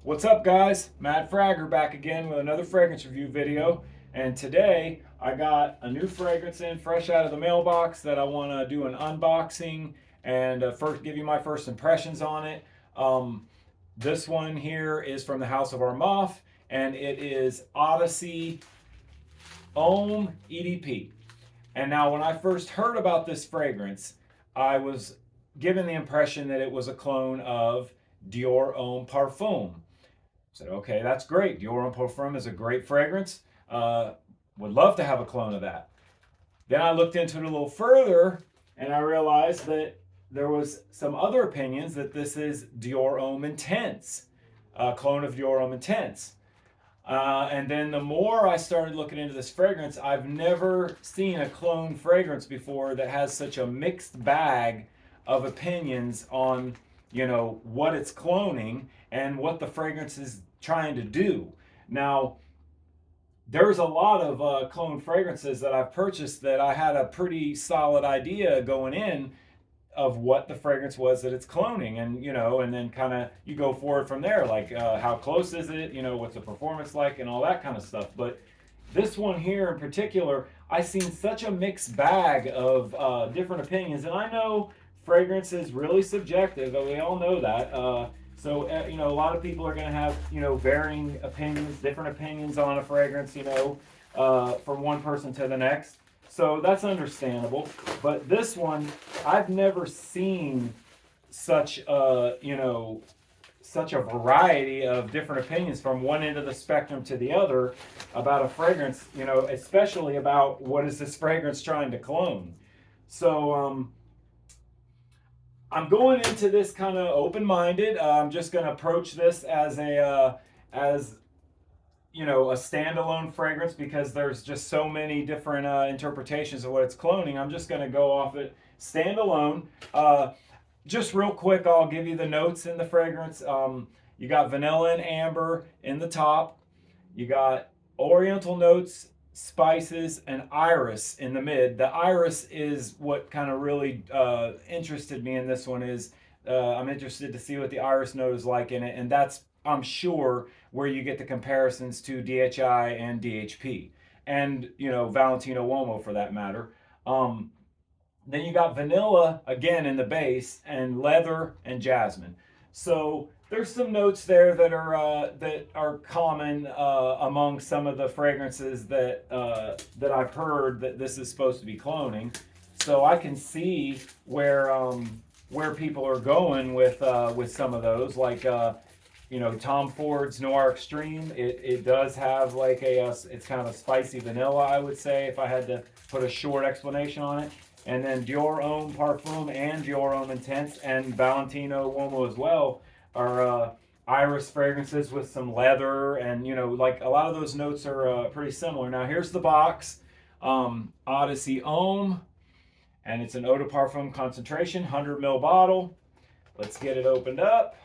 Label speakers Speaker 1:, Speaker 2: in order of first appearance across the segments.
Speaker 1: What's up, guys? Matt Fragger back again with another fragrance review video. And today I got a new fragrance in fresh out of the mailbox that I want to do an unboxing and first give you my first impressions on it. This one here is from the House of Armaf, and it is Odyssey Homme EDP. And now, when I first heard about this fragrance, I was given the impression that it was a clone of Dior Homme Parfum. I said, okay, that's great. Dior Homme Parfum is a great fragrance. Would love to have a clone of that. Then I looked into it a little further, and I realized that there was some other opinions that this is Dior Homme Intense, a clone of Dior Homme Intense. And then the more I started looking into this fragrance, I've never seen a clone fragrance before that has such a mixed bag of opinions on, what it's cloning and what the fragrance is trying to do. Now, there's a lot of clone fragrances that I've purchased that I had a pretty solid idea going in of what the fragrance was that it's cloning, and then kind of you go forward from there, like how close is it, what's the performance like, and all that kind of stuff. But this one here in particular, I've seen such a mixed bag of different opinions, and I know fragrance is really subjective, we all know that. A lot of people are going to have varying opinions, different opinions on a fragrance, from one person to the next. So that's understandable. But this one, I've never seen such such a variety of different opinions from one end of the spectrum to the other about a fragrance, especially about what is this fragrance trying to clone. So I'm going into this kind of open-minded. I'm just going to approach this as a standalone fragrance because there's just so many different interpretations of what it's cloning. I'm just going to go off it standalone. Just real quick, I'll give you the notes in the fragrance. You got vanilla and amber in the top. You got oriental notes, spices, and iris in the mid. The iris is what kind of really interested me in this one. I'm interested to see what the iris note is like in it, and that's, I'm sure, where you get the comparisons to DHI and DHP, and Valentino Uomo for that matter. Then you got vanilla again in the base, and leather and jasmine. So there's some notes there that are common among some of the fragrances that I've heard that this is supposed to be cloning. So I can see where people are going with some of those, like Tom Ford's Noir Extreme. It does have like it's kind of a spicy vanilla, I would say, if I had to put a short explanation on it. And then Dior Homme Parfum and Dior Homme Intense and Valentino Uomo as well are iris fragrances with some leather, and like a lot of those notes are pretty similar. Now here's the box. Odyssey Homme, and it's an eau de parfum concentration, 100 ml bottle. Let's get it opened up.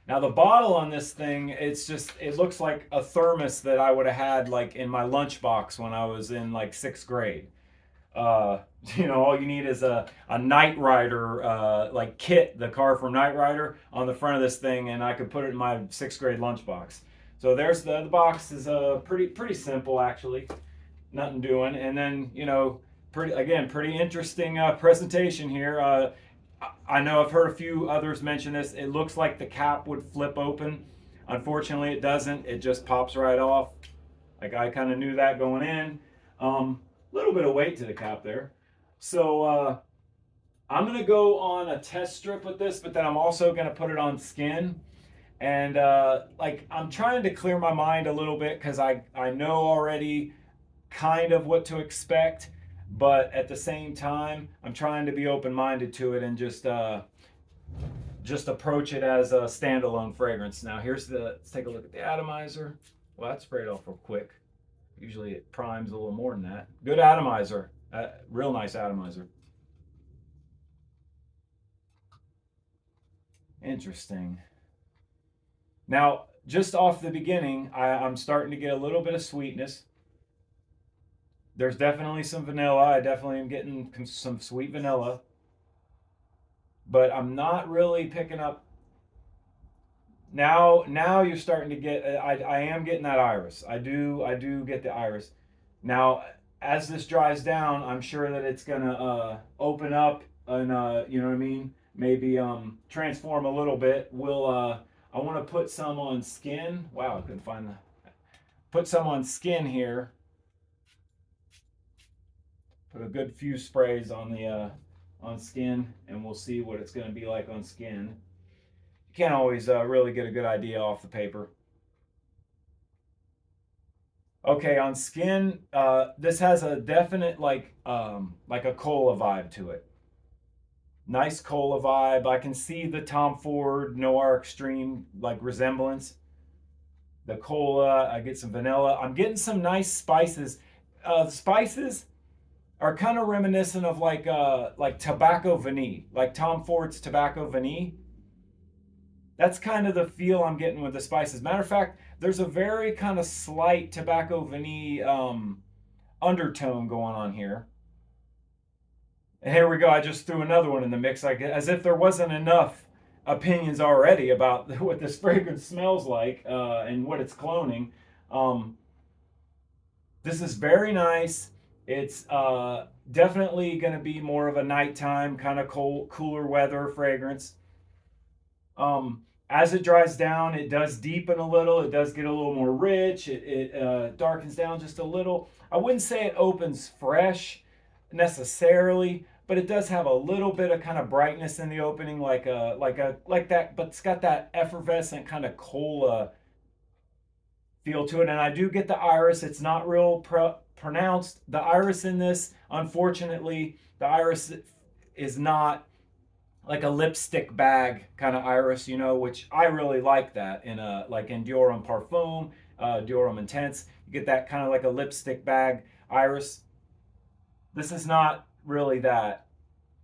Speaker 1: Now the bottle on this thing, it looks like a thermos that I would have had like in my lunchbox when I was in like 6th grade. All you need is a Knight Rider like kit, the car from Knight Rider, on the front of this thing, and I could put it in my 6th grade lunchbox. So there's the box is pretty simple actually, nothing doing. And then pretty interesting presentation here. I know I've heard a few others mention this. It looks like the cap would flip open. Unfortunately, it doesn't. It just pops right off. Like, I kind of knew that going in. Little bit of weight to the cap there. So I'm going to go on a test strip with this, but then I'm also going to put it on skin. And I'm trying to clear my mind a little bit because I know already kind of what to expect. But at the same time, I'm trying to be open-minded to it and just approach it as a standalone fragrance. Now let's take a look at the atomizer. Well, that sprayed off real quick. Usually it primes a little more than that. Good atomizer, real nice atomizer. Interesting. Now, just off the beginning, I'm starting to get a little bit of sweetness. There's definitely some vanilla. I definitely am getting some sweet vanilla. But I'm not really picking up Now you're starting to get. I am getting that iris. I do get the iris. Now, as this dries down, I'm sure that it's gonna open up and you know what I mean. Maybe transform a little bit. I want to put some on skin. Wow, I couldn't find the. Put some on skin here. Put a good few sprays on skin, and we'll see what it's gonna be like on skin. You can't always really get a good idea off the paper. Okay, on skin, this has a definite like a cola vibe to it. Nice cola vibe. I can see the Tom Ford Noir Extreme like resemblance. The cola, I get some vanilla. I'm getting some nice spices. Spices are kind of reminiscent of like tobacco vanille, like Tom Ford's tobacco vanille. That's kind of the feel I'm getting with the spices. Matter of fact, there's a very kind of slight tobacco vanille undertone going on here. And here we go. I just threw another one in the mix, like as if there wasn't enough opinions already about what this fragrance smells like and what it's cloning. Um, this is very nice. It's definitely going to be more of a nighttime kind of cold, cooler weather fragrance. As it dries down, it does deepen a little. It does get a little more rich. It darkens down just a little. I wouldn't say it opens fresh necessarily, but it does have a little bit of kind of brightness in the opening, like that. But it's got that effervescent kind of cola feel to it, and I do get the iris. It's not real pronounced. The iris in this, unfortunately, the iris is not like a lipstick bag kind of iris, you know, which I really like that in a like in Dior Homme Parfum, Dior Homme Intense. You get that kind of like a lipstick bag iris. This is not really that,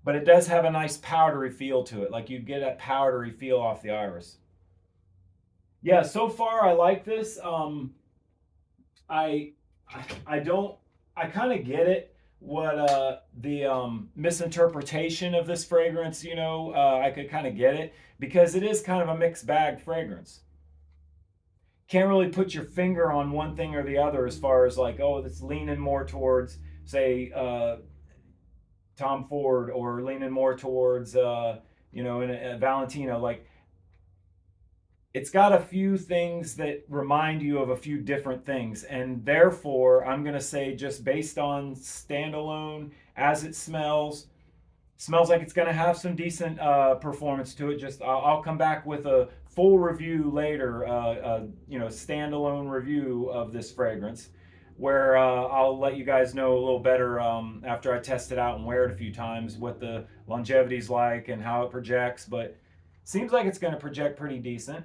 Speaker 1: but it does have a nice powdery feel to it. Like you get a powdery feel off the iris. Yeah, so far I like this. I I don't. I kind of get it. What the misinterpretation of this fragrance, you know, I could kind of get it because it is kind of a mixed bag fragrance. Can't really put your finger on one thing or the other as far as like, oh, it's leaning more towards, say, Tom Ford or leaning more towards, you know, in a Valentino. Like, it's got a few things that remind you of a few different things, and therefore I'm going to say, just based on standalone as it smells like it's going to have some decent performance to it. Just I'll come back with a full review later, you know, standalone review of this fragrance, where I'll let you guys know a little better after I test it out and wear it a few times, what the longevity's like and how it projects. But seems like it's going to project pretty decent.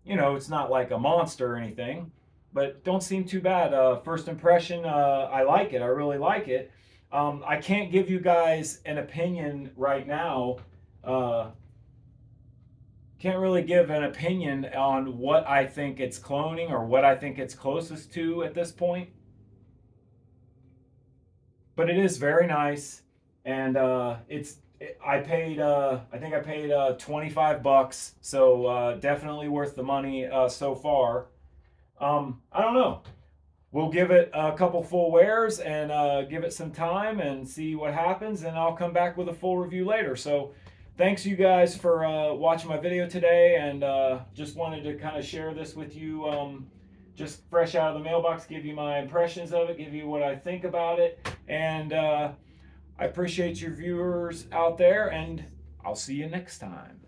Speaker 1: You know, it's not like a monster or anything, but don't seem too bad. First impression, I like it. I really like it. I can't give you guys an opinion right now. Uh, can't really give an opinion on what I think it's cloning or what I think it's closest to at this point. But it is very nice, and I paid. I think I paid $25, so definitely worth the money so far. I don't know. We'll give it a couple full wears and give it some time and see what happens, and I'll come back with a full review later. So thanks you guys for watching my video today, and just wanted to kind of share this with you, just fresh out of the mailbox, give you my impressions of it, give you what I think about it, and I appreciate your viewers out there, and I'll see you next time.